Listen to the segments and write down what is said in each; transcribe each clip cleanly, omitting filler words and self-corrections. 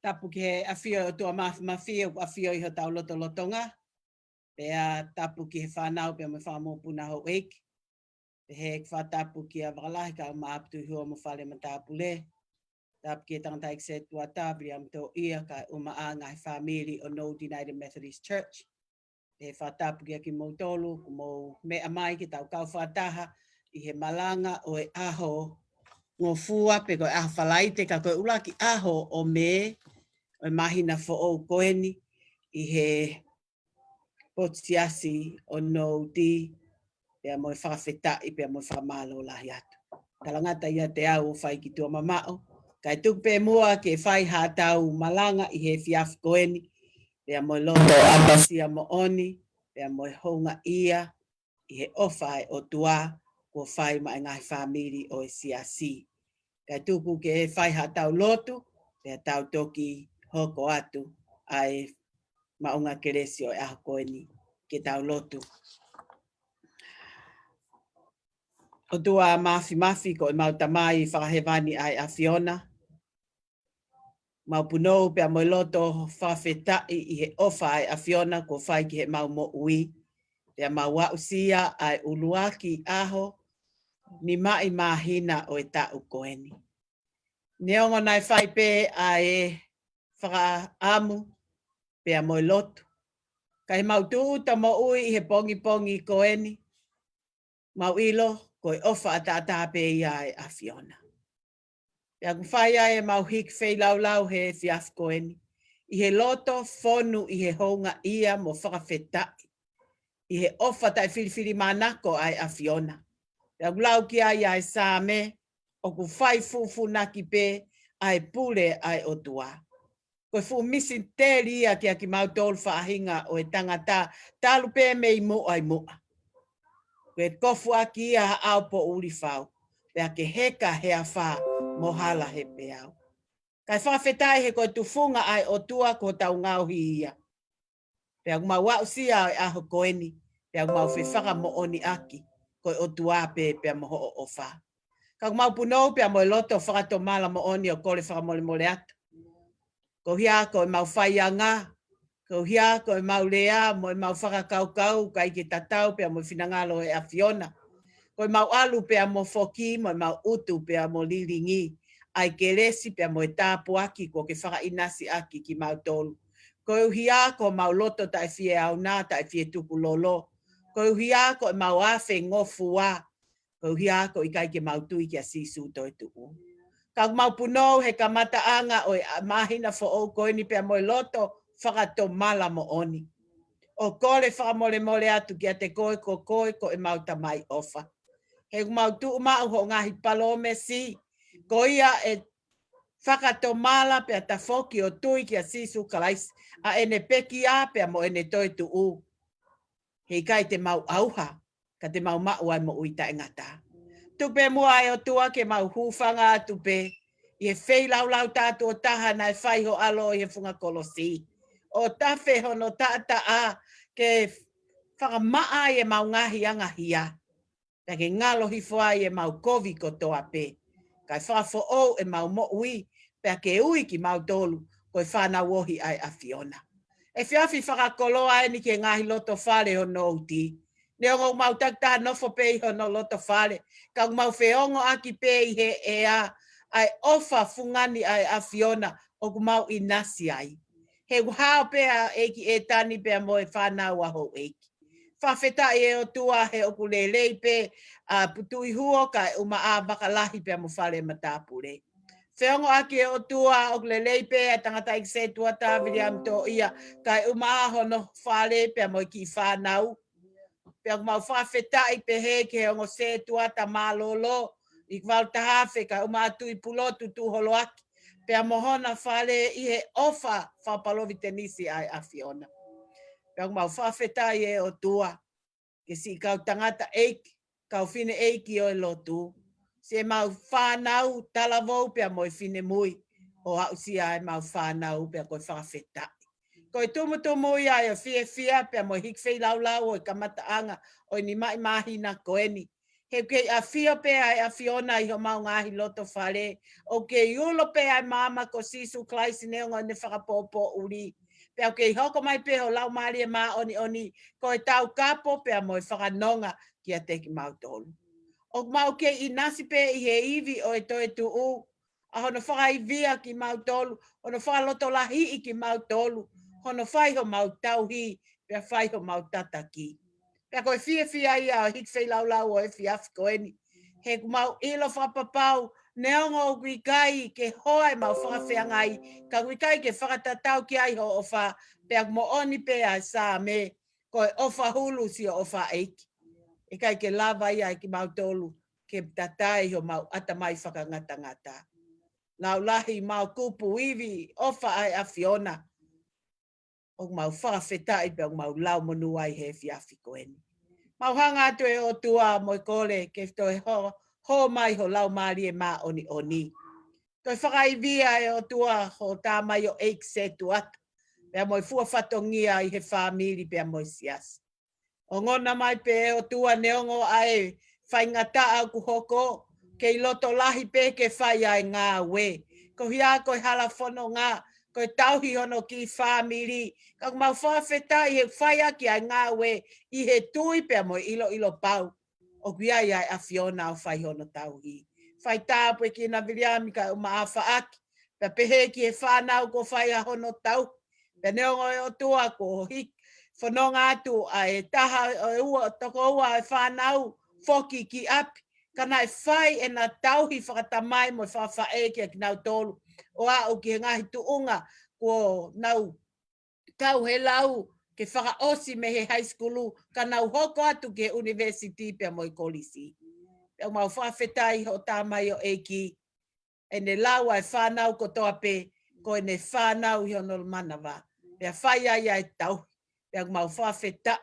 Tapu ke afio to mafia afio I ho tau lotonga. Pea tapu ki he whanau pea me whamo puna ho eik. Pe he ek whatapu ki a wakalahi ka maaptu hua mo whale ma tapu le. Tapu ki e tangata ik se tua tabri am to ia ka umaa ngai whamiri o Node United Methodist Church. Pe he whatapu ki a ki mautolu mo mea mai ki tau kau whataha I he malanga o e aho ngō fua pe koe aho whalaite ka koe ula ki aho o me o mahina fo o koeni I he potiasi o no di pea mo whakawhetai pea mo whakamalo lahi atu. Kalangata ia te au whai ki tua mamao. Kai tupe mua ke whai hātau malanga I he fiaf koeni pea mo loto apasia mo oni pea mo honga ia I he ofai o tua ko whai mai ngai whamiri o siasi. Kai tupu ke he whai hātau lotu pea tau toki hoko atu ai maunga keresi o aho koeni ke tau lotu. O tua mafi ko mau tamai whakahewani ai a Fiona. Mau punou pea mo loto whawhetai I he ofa ai a Fiona ko whai ki he mau mo ui. Pea mau wausia ai uluaki aho ni mai mahina o e tau koeni. Neongo nai whai pe ai whakaamu pea mo loto. Kai mau tuuta mo ui I he pongi koeni. Mau ilo ko ofa ata pe ia a Fiona. Pea kwhai ai mau hik whei lau he fiaf koeni. I he loto fonu I he honga ia mo whakawhetai. I he ofa tai whiriwhiri manako ai a Fiona. Pea lau ki ai ai sāme o ku whai fufu naki pe ai pule ai o tua. Koe fu misi tēri ia ki a ki mau tolu whaahinga o e tangata talu pe mei mo ai moa. Koe kofu aki ia au po uri whau. Pea ke heka hea wha mohala he pe au. Kai whawhetai he koe tufunga ai o tua ko tau ngau hi ia. Pea mau wau sia ai aho koeni. Pea mau whewhaka mo oni aki. Koe o tua pe pea moho o wha. Ka mau punou pea mo loto whakato mala mo oni o kore whakamole mole atu. Ko hia koe mau whaianga. Ko hia koe mau lea mo mau whakakaukau kai ki tatau pea mo whinangalo e a Fiona. Koe mau alu pea mo foki mo mau utu pea mo liringi. Ai keresi pea mo e tāpu aki ko ke whaka inasi aki ki mau tolu. Koe hia ko mau loto tai fie au nā tai fie tuku lolo. Koe hia ko mau awhe ngofu wā. Koe hia ko i kai ke mau tui ki a sisu toi tuku. Ka mau punou he kamata anga o mahina fo o koe ni pea mo loto whakato mala mo oni. O kore whakamole mole atu ki a te koe ko e mau tamai ofa. He mau tu mau ho ngahi palome si. Ko ia e whakato mala pea ta foki o tui ki a sisu kalais. A ene peki a pea mo ene toi tu u. Hei kai te mau auha. Ka te mau mau ai mo uita e ngata. Tupe mua e o tua ke mau hufanga tupe. I e whei lau tātu o taha nai whai ho alo I e funga kolosi. O tawhe hono tata a ke whakamaa I e mau ngahi anga hia. Ka ke ngalo hifoa I e mau kovi ko toa pe. Kai whafo o e mau mo ui. Pea ke ui ki mau tolu. Koe whana wohi ai a Fiona. E whiawhi whakakoloa e ni ke ngahi loto whare o no uti. Neongo mau takta nofo pe ho no loto whare. Ka mau whiongo aki pe I he e a. Ai ofa fungani ai a Fiona. O ku mau inasi ai. He hao pea eki e tani pea mo e whanau aho eki. Whawheta e o tua he oku lelei pe a putui huo ka uma a bakalahi pea mo whare matapure. Whiongo aki e o tua oku lelei pe a tangata ik se tua tāwiri am tō ia ka uma a hono whare pea mo ki whanau. Pea mau whawheta I pe he ke ongo se tua ta malolo. I kwau tahawhe ka uma atu I pulotu tu holo aki. Pea mohona whare I he ofa whapalovi tenisi ai a Fiona. Pea mau whawheta I o tua. Ke si kau tangata eiki. Kau whine eiki o lotu. Se mau whanau talavou pea mo I whine mui. O hausi ai mau whanau pea koe whawheta. Koe tumu ia e fia pea mo hik whei lau o kamata anga o ni mai mahina koeni. He kei a fia pea e a Fiona I ho mau ngahi loto whare. O kei ulo pea e mama ko sisu klaisi neongo ne whakapopo uri. Pea kei hoko mai pea o lau maari e maa oni. Ko e tau kapo pea mo e whakanonga ki a teki mau tolu. O mau kei I nasi pea I he iwi o e toe tu u. A hono whakaivia ki mau tolu. Hono whakaloto lahi I ki mau tolu. Hono whaiho mau tauhi, pea whaiho mau tataki. Pea koe fia ia o hik whei lau o e fiaf koeni. He mau ilo whapapau, neongo wikai ke hoa mau whakawhiangai, ka wikai ke whakatatau ki ai ho ofa, pe mo oni pe a sa me, ko ofa hulu si ofa eiki. E kai ke lava ia ki mau tolu, ke tatai ho mau atamai whakangata ngata. Lau lahi mau kupu iwi, ofa ai a Fiona. O mau whakawhetai pe o mau lau monu ai he fiafi koeni. Mau hanga atu e o tua mo kole ke toi ho mai ho lau maari e ma oni oni. Toi whakaivia e o tua ho tā mai o eik se tuat. Pea moi fua whatongia i he whamiri pea moi sias. O ngona mai pe e o tua neongo ai whaingata au ku hoko ke i loto lahi pe ke whai ai ngā we. Ko hia ko hala whono ngā ko tauhi hono ki whamiri. Ka mau whawheta i he whai aki ai ngā we i he tui pea mo ilo ilo pau. O kia ia a Fiona o whai hono tauhi. Whai tāpu e ki na viliami ka uma a whaaki. Pea pehe ki he whanau ko whai a hono tau. Pea neongo e o tua ko hik. Whanonga atu a e taha o e ua toko ua e whanau whoki ki api. Kana e whai e na tauhi whakatamai mo whawhae ki a ki nau tolu. O a o ki ngahi tuunga ko nau tau he lau ke whakaosi me he high schoolu ka nau hoko atu ke university pia mo i kolisi. Pia mau whawhetai ho tāmai o eiki e ne lau ai whanau ko toa pe ko e ne whanau hi ono manawa. Pia whai ai ai tau. Pia mau whawhetai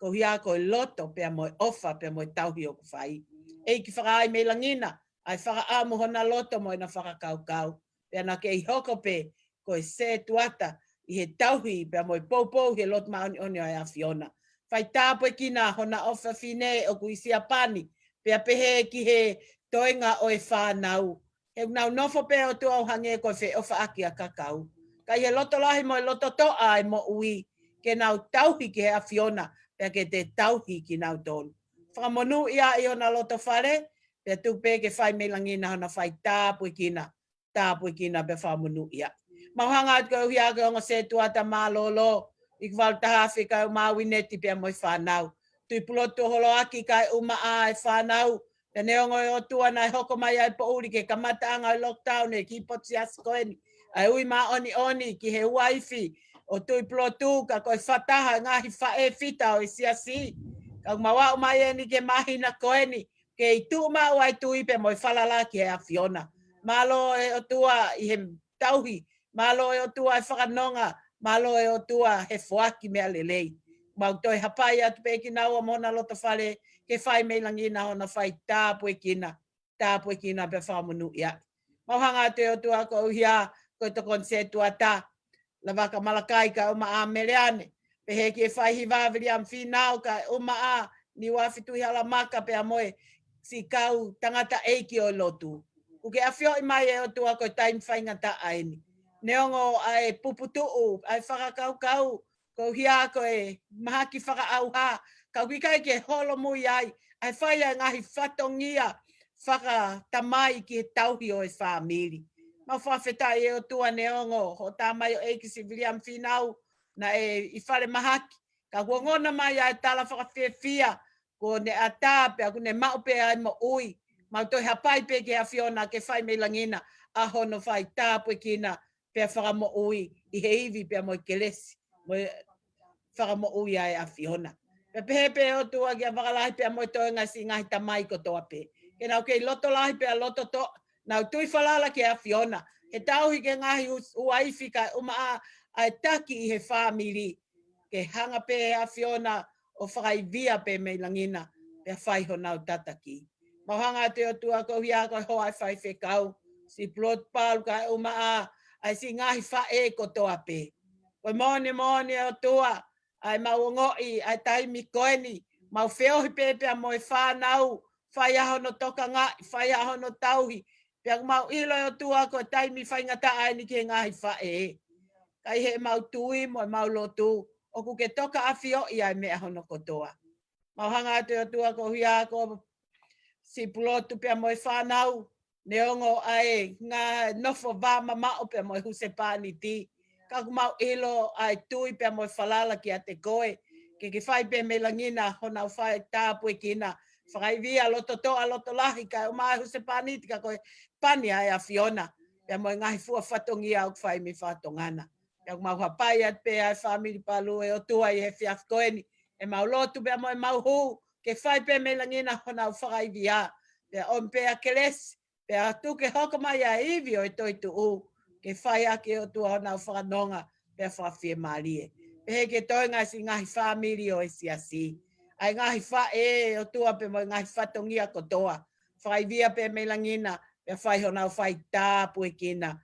ko hia ko i loto pia mo i ofa pia mo i tauhi o ku whai. Eiki whakaai me langina ai whakaamu hona loto mo i na whakakaukau. Pia na ke i hoko pe ko i se tuata i he tauhi pia mo i poupou he lot maoni oni ai a Fiona. Whai tāpu e kina hona ofa fine o ku isi apani pia pehe ki he toenga o e whanau. He nau nofo pe o tu au hange ko whe ofa aki a kakau. Ka he loto lahi mo i loto toa ai mo ui ke nau tauhi ki he a Fiona pia ke te tauhi ki nau tonu. Whakamonu ia i ona loto whare pia tupe ke whai me langina hona whai tāpu e kina pe whamonu ia. Mahanga at ko hia ko ngo se tuata malolo ik val tahafi ka mawineti pia mo whanau. Tui puloto holo aki kai uma ai whanau. Te neongo o tua nai hoko mai ai po uri ke kamata anga lockdown e ki potsi askoeni. Ai ui ma oni ki he wifi o tui pulotu ka koi whataha ngahi whae fita o i siasi. Ka mawa mai eni ke mahina koeni. Ke i tu mau ai tui pe mo i whalala ki he a Fiona. Malo e o tua i he tauhi. Malo e o tua e whakanonga. Malo e o tua he fuaki mea lelei. Mau toi hapai atu pe ki nau a mona loto whare ke whai mei langina hona whai tāpu e kina pe whamunu ia. Mau hanga te o tua ko uhia ko to konse tua ta. La waka malakai ka uma a meleane. Pe he ki e whai hiwawiri am whinau ka uma a ni wafitu hala maka pe a moe si kau tangata eiki o lotu. Uke a whio i mai e o tua ko taim whaingata aini. Neongo ai puputuu, ai whakakaukau, ko hia ko e mahaki whakaauha, ka wikai ke holo mui ai whai ai ngahi whatongia, whakatamai ki he tauhi o e whamiri. Mau whawhetai e o tua neongo, ho tā mai o eiki si William Whinau, na e i whare mahaki, ka huangona mai ai tala whakawhiawhia, ko ne atape, ko ne maupe ai mo ui, mau toi hapai pe ke a Fiona ke whai me langina, a hono whai tāpu kina, pea whakamo ui i he iwi pea mo i kelesi, mo whakamo ui ai a Fiona. Pea pehe o tua ki a whakalahi pea mo i toenga si ngahi tamai ko toa pe. Ke nau kei loto lahi pea loto to, nau tui whalala ke a Fiona. He tauhi ke ngahi uaifi ka uma a taki i he whamiri. Ke hanga pe a Fiona o whakaivia pe mei langina, pea whaiho nau tataki. Mahanga te o tua ko hia ko hoa whai whekau, si plot palu ka uma ai si ngahi whae ko toa pe. Koe mone o tua, ai mau ngoi, ai taimi koeni, mau whiohi pepe a moe whanau, whai aho no toka ngai, whai aho no tauhi, pia mau ilo o tua ko taimi whai ngata ai ni ke ngahi whae. Kai he mau tui mo mau lotu, o ku ke toka a whio i ai me aho no kotoa. Mau hanga te o tua ko hia ko si pulotu pia moe whanau, neongo ai ngā nofo vāma mao pe mo huse pāni ti. Ka mau ilo ai tui pe mo whalala ki a te koe. Ke whai pe me langina hona whai tāpu e kina whakaivia loto toa loto lahi ka o mai huse paniti ka koe pani ai a Fiona. Pea mo ngahi fua whatongia au whai mi whatongana. Pea mau hapai at pe ai whamiri palu e o tua i he fiaf koeni. E mau lotu pea mo e mau hu ke whai pe me langina hona au whakaivia. Pea o mpea keles. Pea tu ke hoko mai a iwi o e toi tu u. Ke whai ake o tua hona au whakanonga pea whawhie malie. Pe ke toi ngai si ngahi whamiri o e siasi. Ai ngahi wha e o tua pe mo ngahi whatongia kotoa. Whaivia pe me langina. Pea whai hona whai tāpu e kina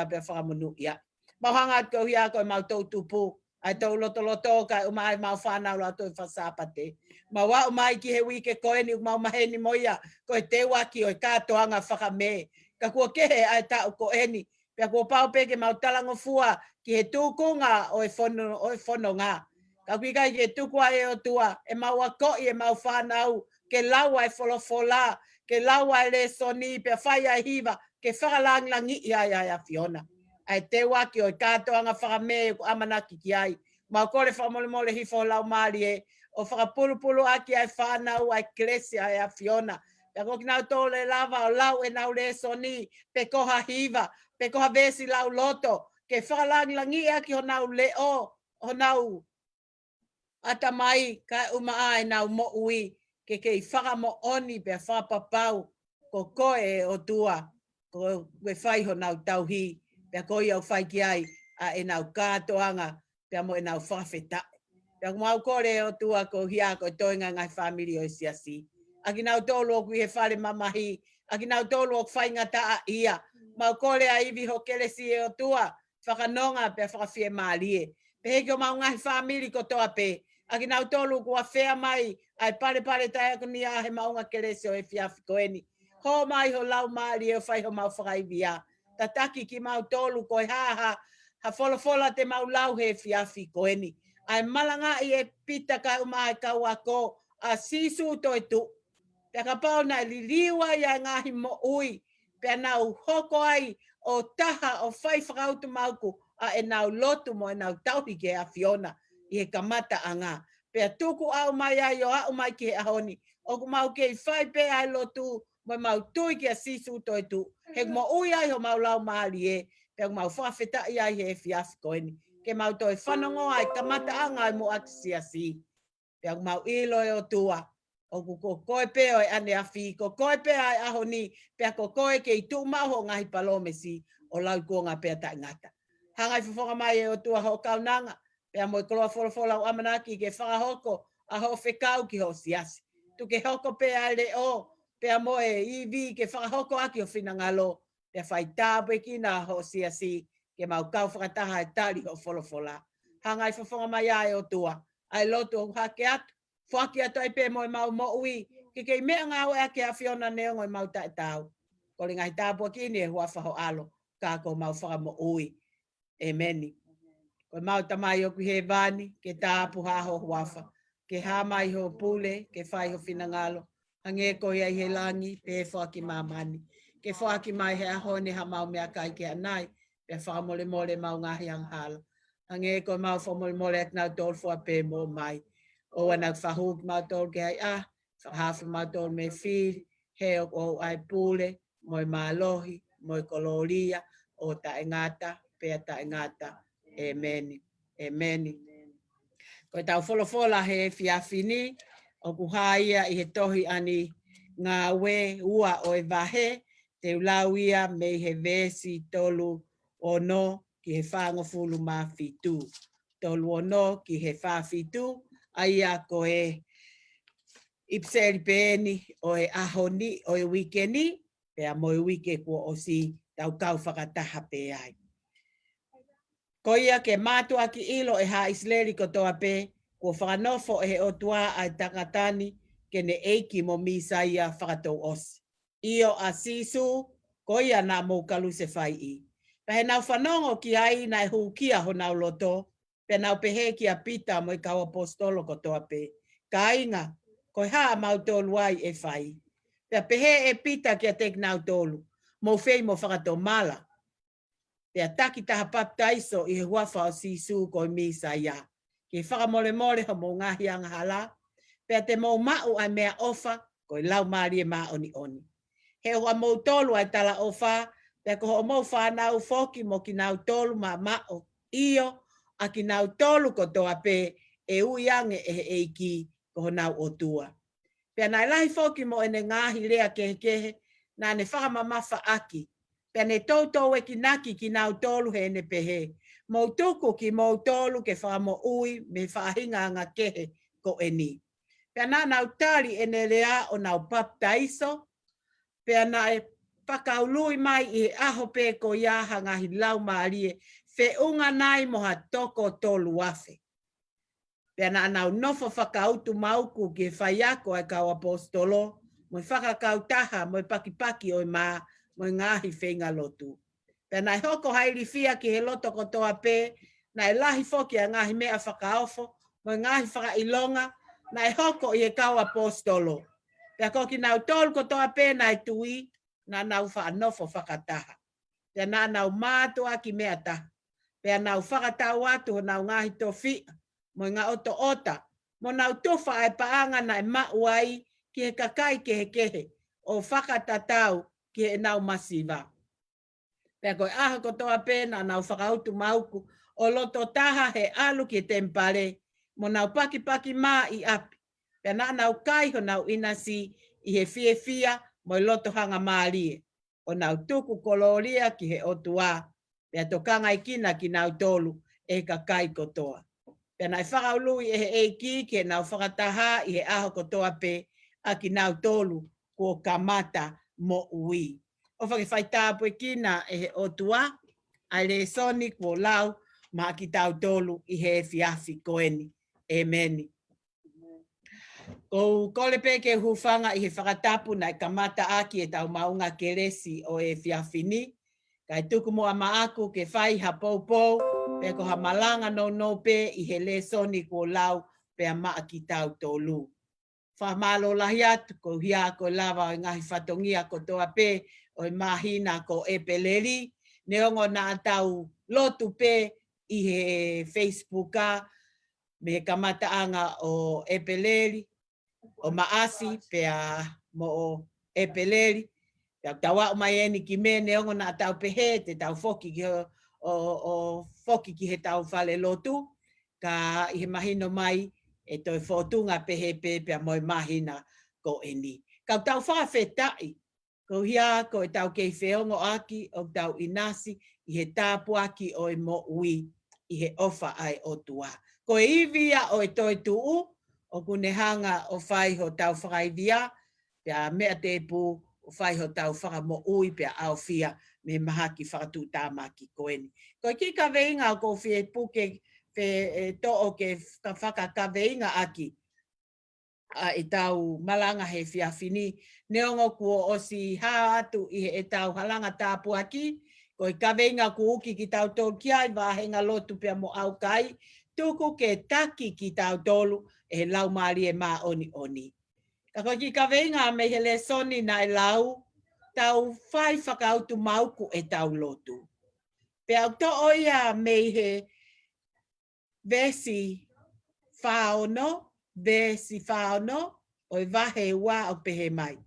pea whakamunu ia. Mahanga at kau hia koe mau tau tupu. Ai tau loto loto kai umai mau whanau la toi whasapate. Ma wa umai ki he wike koe ni mau maheni moia. Koe te waki o e kātoanga whakame. Ka kua kehe ai tau koe ni. Pea kua pau peke mau talango fua ki he tūkunga o e whono ngā. Ka kuikai ki he tukua e o tua. E mau a koi e mau whanau. Ke laua e wholofola. Ke laua e le soni pe whai a hiva, ke whakalang langi i ai a Fiona. Ai te waki o i kātoanga whakame ko amanaki ki ai. Mau kore whamole hifo lau maari e, o whakapulupulu aki ai whanau ai klesi ai a Fiona. Pea koki nau tole lava o lau e nau le soni, pe koha hiva, pe koha vesi lau loto, ke whakalang langi aki ho nau leo, ho nau atamai ka umaa e nau mo ui. Ke i whakamo oni pe whapapau ko koe o tua ko we whai ho nau tauhi pe koe au whai ki ai a e nau kātoanga pe mo e nau whawheta. Pe mau kore o tua ko hia ko toinga ngai whamiri o siasi. Aki nau tolu o kui he whare mamahi. Aki nau tolu o whai ngata a ia. Mau kore a iwi ho kelesi e o tua whakanonga pe whakawhie maalie. Pe heke o mau ngai whamiri ko toa pe. Aki nau tolu kua whea mai ai pare tae ako ni a he maunga kelesi o e fiafi koeni. Ho mai ho lau maari e whai ho mau whakaibia. Ta taki ki mau tolu koe ha wholofola te mau lau he fiafi koeni. Ai malanga i e pita kai umai kau ako a sisu toi tu. Pea ka pao na li liwa ia ngahi mo ui. Pea nau hoko ai o taha o whai whakautu mauku a e nau lotu mo e nau tauhi ke a Fiona i he kamata a ngā. Pea tuku au mai ai o au mai ki he ahoni. O ku mau ke i whai pe ai lotu mo mau tui ki a sisu toi tu. He mo ui ai ho mau lau maari e. Pea ku mau whawheta i ai he fiafi koeni. Ke mau toi whanongo ai kamata a ngā mo akisi a si. Pea ku mau ilo e o tua. O ku ko koe pe o e ane a whi. Ko koe pe ai ahoni. Pea ko koe ke i tu maho ngahi palome si. O lau kuonga pea ta ngata. Hangai whawhonga mai e o tua ho kaunanga. Pea mo i koloa wholofola o amanaki ke whakahoko a ho whekau ki ho siasi. Tu ke hoko pe ai le o. Pea mo e iwi ke whakahoko aki o whinangalo. Pea whai tāpue ki na ho siasi. Ke mau kau whakataha e tari ho wholofola. Hangai whawhonga mai ai o tua. Ai lotu o hake atu. Whaki atu ai pe mo e mau mo ui. Ke kei mea ngā oe ake a Fiona neongo i mau tae tau. Kore ngai tāpua ki ni e hua whaho alo. Ka ko mau whakamo ui. Ameni. Ko mau tamai o ku he vani, ke tāpu haho huafa. Ke hā mai ho pule, ke whai ho whinangalo. Hange ko ia i he langi, pe whaki mamani. Ke whaki mai he ahone ha mau mea kai ke anai, pe whamole mole mau ngahi ang hala. Hange ko mau whamole mole ak nau tol fua pe mo mai. O anak whahuk mau tol ke hai whahafu mau tol me whiri, he o ai pule, moi malohi, moi koloria, o tae ngata, pe tae ngata. Amen. Amen. Ko tau wholofola he whiawhini, o ku haia i he tohi ani ngā we ua o e wahe, te ulau ia me he vesi tolu o no ki he whango fulu mā whitu. Tolu o no ki he wha whitu, aia ko e ipseri pēni o e ahoni o e wikeni, pea mo e wike kua o si tau kau whakataha pe ai. Ko ia ke mātua ki ilo e ha isleri ko toa pe, ko whakanofo e he o tua ai tangatani ke ne eiki mo misa ia whakatou osi. Io a sisu, ko ia nā mou kalu se whai i. Pehe nau whanongo ki ai nai hukia ho nau loto, pe nau pehe ki a pita mo i kau apostolo ko toa pe. Ka inga, ko haa mau tolu ai e whai. Pehe e pita ki a tek nau tolu, mo whei mo whakatou mala. Pea taki taha baptaiso i he huafa o sisu ko i misa ia. Ki whakamole mole ho mo ngahi ang hala. Pea te mau mau ai mea ofa, ko i lau maari e maa oni oni. He hoa mau tolu ai tala ofa, pea ko hoa mau whanau foki mo ki nau tolu ma mao iyo, a ki nau tolu ko toa pe e uiange e eiki ko nau o tua. Pea nai lahi foki mo ene ngahi lea kehe, na ne whakamamafa aki. Pea ne tautou e ki naki ki nau tolu he ene pehe. Mau tuku ki mau tolu ke whamo ui me whahinga ngā kehe ko eni. Pea nā nau tari ene lea o nau baptaiso, pea nā e whakaului mai i aho pe ko iaha ngahi lau maarie, fe unga nai moha toko tolu afe. Pea nā nau nofo whakautu mauku ki whaiako ai kau apostolo, mo whakakau taha, mo pakipaki o mā, mo ngahi whenga lotu. Pea nai hoko hairi fia ki he loto kotoa pe, nai lahi foki a ngahi mea whakaofo, mo ngahi whakailonga, nai hoko i he kau apostolo. Pea koki nau tolu kotoa pe nai tui, nā nau whanofo whakataha. Pea nā nau mātua ki mea taha. Pea nau whakatau atu nau ngahi tofi, mo ngā oto ota, mo nau tofa ai paanga nai mauai ki he kakai kehe, o whakatatau ki he nau masiva. Pea koe aha kotoa pēna nau whakautu mauku, o loto taha he alu ki tempare, mo nau paki mā i api. Pea nau kaiho nau inasi i he fia, mo loto hanga mālie. O nau tuku koloria ki he otua, pea tokanga ikina ki nau tolu e kakai kotoa. Pea nai whakaului e he eiki ke nau whakataha i he aho kotoa pe a ki nau tolu ko kamata mo ui. O whakawhaitāpu e kina e he otua, ai le soni ko lau ma ki tau tolu i he fiafi koeni. Amen. Ko kole pe ke hufanga i he whakatapu nai kamata aki e tau maunga keresi o e fiafini. Kai tuku mua maaku ke whai ha poupou, pe ko ha malanga no pe i he le soni ko lau pe a maa ki tau tolu. Whamalo lahi atu ko hia ko lava o ngahi whatongia ko toa pe o i mahina ko e peleri. Neongo na tau lotu pe i he Facebooka me he kamataanga o e peleri, o maasi pe a mo o e peleri. Tawa o mai eni ki me neongo na tau pehe te tau foki ki o foki ki he tau whale lotu. Ka i he mahino mai e toi whotunga pehe pe a moi mahina ko eni. Kau tau whawhetai, ko hia ko e tau kei whiongo aki o tau inasi i he tāpu aki o e mo ui i he ofa ai o tua. Ko e iwia o e toi tuu, o kunehanga o whaiho tau whakaivia, pia mea te pu o whaiho tau whaka mo ui pia au fia me mahaki whakatū tāmaki koeni. Ko ki ka veinga o ko whie puke fe to o ke whakakaweinga aki e tau malanga he whiawhini. Neongo kua o si haa atu i e tau halanga tāpu aki, ko i kaweinga ku uki ki tau tolu ki ai wahenga lotu pia mo au kai, tuku ke taki ki tau tolu e lau maari e maa oni. Ka koe ki kaweinga me he le soni na e lau, tau whai whakautu mauku e tau lotu. Pea to oia me he vesi whaono, o i wahe wā o pehe mai.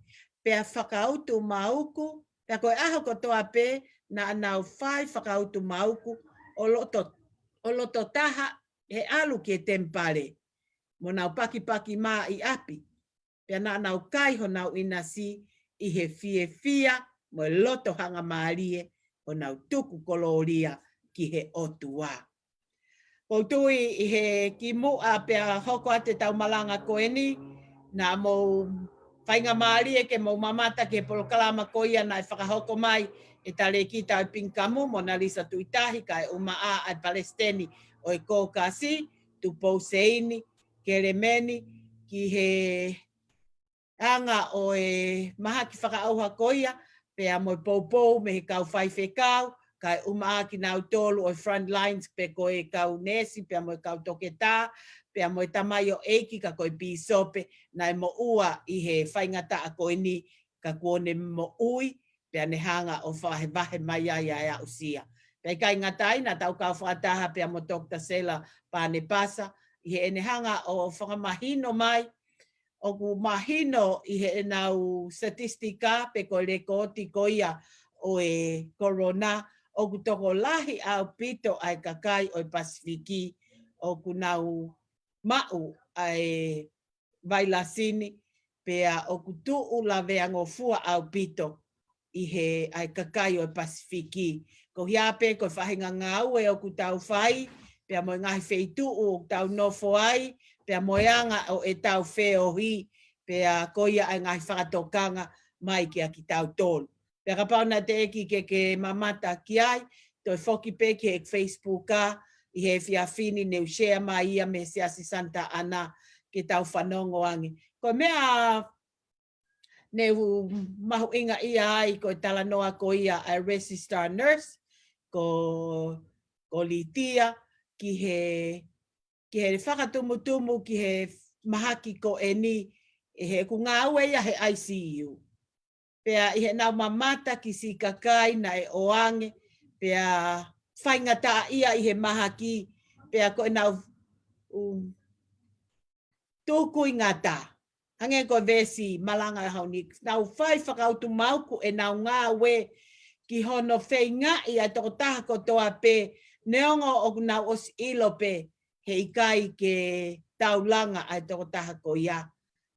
Pea whakautu mauku, pea koe aho kotoa pe na anau whai whakautu mauku o loto taha he alu ki e tempare. Mo nau paki mā i api. Pea na anau kaiho nau inasi i he fia mo loto hanga maarie o nau tuku koloria ki he otua. Ko tui i he ki mua pea hoko ate tau malanga koeni, na mo whainga maari e ke mo mamata ke polokalama koia na e whakahoko mai e tale ki tau pinkamu mo na lisa tuitahi kai umaa ai Palestini o e kōkasi, tu Pouseini, Keremeni, ki he anga o e maha ki whakaauha koia, pea mo poupou me he kau whaiwhekau, kai umaa ki nau tolu o front lines pe koe kau nesi, pea mo kau toke tā, pea mo tamai o eiki ka koe bisope, nai mo ua i he whaingata a koe ni ka kuone mo ui, pea ne hanga o wahe mai ai usia. Pea kai ngatai na tau kau whataha pea mo Dr. Sela Pane Pasa, i he ene hanga o whakamahino mai, o ku mahino I he nau statistika pe ko le ko ti ko ia o e corona o ku toko lahi au pito ai kakai o Pasifiki o ku nau mau ai vailasini pea o ku tuu la veangofua au pito I he ai kakai o Pasifiki. Ko hiape ko whahinga ngau e o ku tau whai, pea mo ngahi wheitu o tau nofo ai, pea moeanga o e tau wheohi, pea ko ia ai ngahi whakatokanga mai kia ki tau tolu. Pea ka pauna te eki ke mamata ki ai, toi whoki pe ki e Facebook ka, I he whiawhini neu share mai ia me Siasi Santa Ana ki tau whanongo angi. Ko mea neu mahu inga ia ai ko tala noa ko ia a register nurse ko litia ki he whakatumutumu ki he mahaki ko eni he ku ngā ue ia he ICU. Pea I he nau mamata ki si kakai na e oange pea whaingata ia I he mahaki pea ko nau tūkui ngata. Hange ko vesi malanga hauni. Nau whai whakautu mauku e nau ngā we ki hono whei ngā I a toko taha ko toa pe neongo o nau os ilo pe he ikai ke taulanga a toko taha ko ia.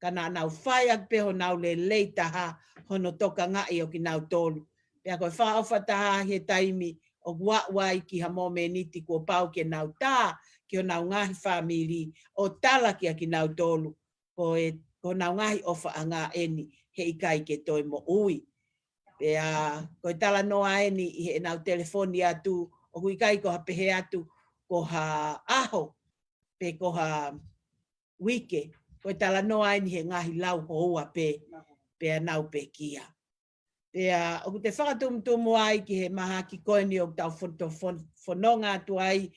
Kana nau whai ak pe ho nau le leitaha hono toka ngā I o ki nau tolu. Pea koe whaawhataha he taimi o wai ki ha mome niti ko pau ke nau tā ki o nau ngahi whamiri o tala ki a ki nau tolu. Ko nau ngahi ofa a ngā eni he ikai ke toi mo ui. Pea koe tala noa eni I he nau telefoni atu o hui kai ko ha pehe atu ko ha aho pe ko ha wike. Koe tala noa eni he ngahi lau hoa pe pea nau pe kia. Pea o te whakatumtumu ai ki he maha ki koe ni o tau whanonga atu ai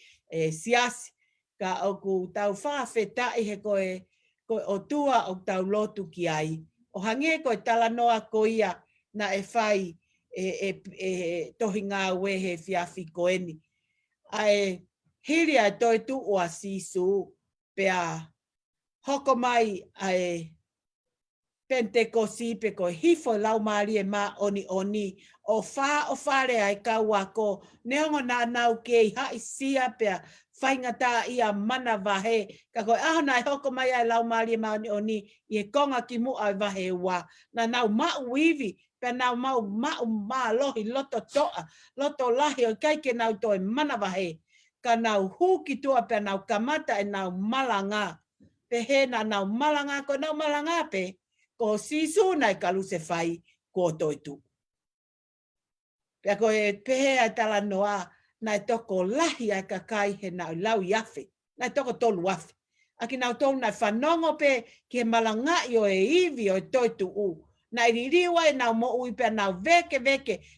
siasi ka o ku tau whawheta I he koe o tua o tau lotu ki ai. O hange koe tala noa ko ia na e whai tohi ngā we he whiawhi koeni. Ai hiri ai toi tu o a sisu pea hoko mai ai Pentekosi pe ko hifo lau maari e ma oni o whare ai kaua ko neongo nā nau ke I hai sia pea whaingata ia mana wahe ka koe aho nai hoko mai ai lau maari e ma oni I e konga ki mu ai wahe ua na nau mau iwi pea nau mau maa lohi loto toa loto lahi o kai ke nau toi mana wahe ka nau huki tua pea nau kamata e nau malanga pe he na nau malanga ko nau malanga pe ko sisu nai kalu se whai ko toitu. Pea ko e pehe ai tala noa nai toko lahi ai kakai he nau lau iafe. Nai toko tolu afe. Aki nau tolu nai whanongo pe ki he malangai o e iwi o e toitu u. Nai ririwa e nau mo ui pea nau veke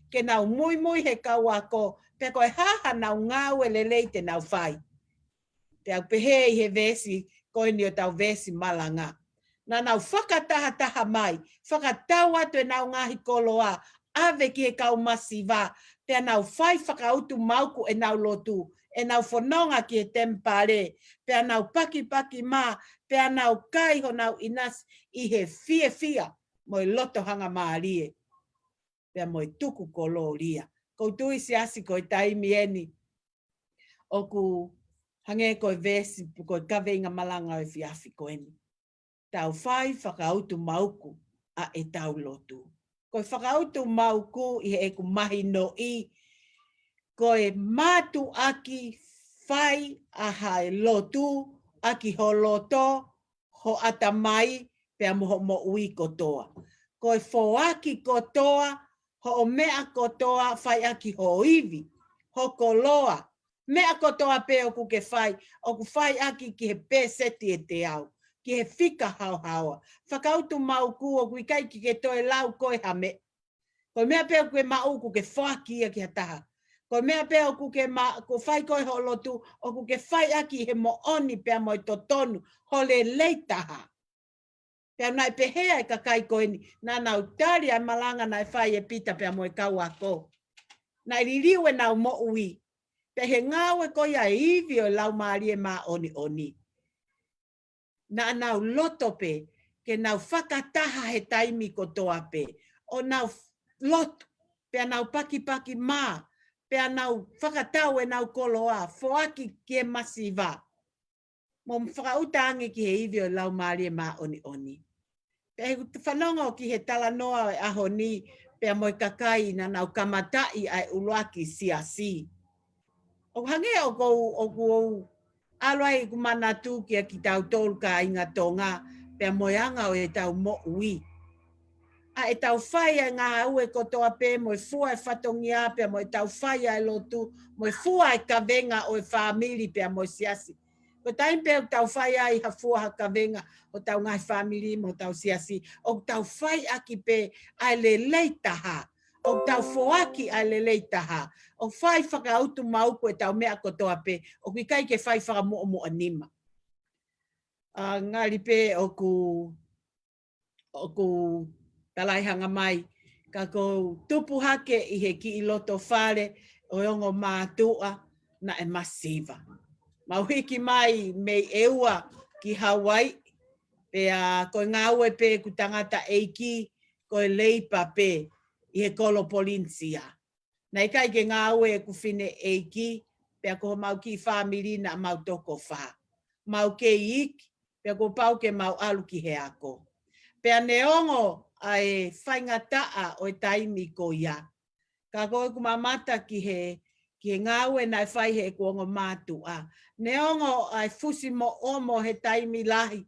ke nau mui he kaua ko. Pea ko e haha nau ngau e lelei te nau whai. Pea pehe I he vesi ko ni o tau vesi malanga. Na nau whakataha mai, whakatau atu e nau ngahi koloa, ave ki e kau masiva, pea nau whai whakautu mauku e nau lotu, e nau whanonga ki e tempare, pea nau paki ma, pea nau kai ho nau inas I he fia, moi loto hanga maarie, pea moi tuku kolo ria. Koutui siasi koi taimi eni, oku hange koi vesi, koi kawe inga malanga e fiafi koeni. Tau whai whakautu mauku a e tau lotu. Koe whakautu mauku I he eku mahi no I. Koe mātu aki whai a hae lotu, aki ho loto, ho atamai, pea moho mo ui kotoa. Koe whoaki kotoa, ho o mea kotoa, whai aki ho iwi, ho koloa. Mea kotoa pe oku ke whai, oku whai aki ki he pē seti e te au. Ki he whika hau. Whakautu mau ku o kui kai ki ke toe lau koe hame. Koe mea peo koe mau ku ke whaki ia ki hataha. Koe mea peo ku ke ko whai koe ho lotu o ku ke whai aki he mo oni pea moi to tonu ho le leitaha. Pea nai pehea e kakai koe ni. Nā nau tari ai malanga nai whai e pita pea moi kau ako. Nai ririu e nau mo ui. Pe he ngāwe koe a iwi o lau maari e mā oni. Na nau loto pe, ke nau whakataha he taimi kotoa pe. O nau lotu, pea nau paki mā, pea nau whakatau e nau koloa, foaki ke masiva. Mo whakauta ange ki he iwi o lau maari e mā oni. Pea he whanongo ki he tala noa e aho ni, pea moi kakai na nau kamatai ai uluaki siasi. O hange o kou alwai kumana tu kia ki tau tolu ka inga tonga, pea moianga o e tau mo ui. A e tau whaia ngā aue kotoa pē, moi fua e whatongia pea moi tau whaia e lotu, moi fua e kavenga o e whamiri pea moi siasi. Ko taim pēo tau whaia i hafua ha kavenga o tau ngai whamiri mo tau siasi, o tau whai aki pē ai le leitaha, o tau foaki ai le leitaha, o whai whakautu mauku e tau mea kotoa pē, o ki kai ke whai whakamoa anima. Ngari pē o ku talaihanga mai, ka ko tupu hake i he ki i loto whare o ongo mātua na e masiva. Mauhiki mai mei eua ki Hawaii, pea koe ngāue pē ku tangata eiki, koe leipa pē i he kolo polinsia. Nei kai ke ngāue ku whine eiki, pea ko mau ki whamiri na mau toko wha. Mau ke iki, pea ko pau ke mau alu ki he ako. Pea neongo ai whaingataa o e taimi ko ia. Ka koe kumamata ki he ngāue nai whai he kuongo mātua. Neongo ai fusi mo omo he taimi lahi.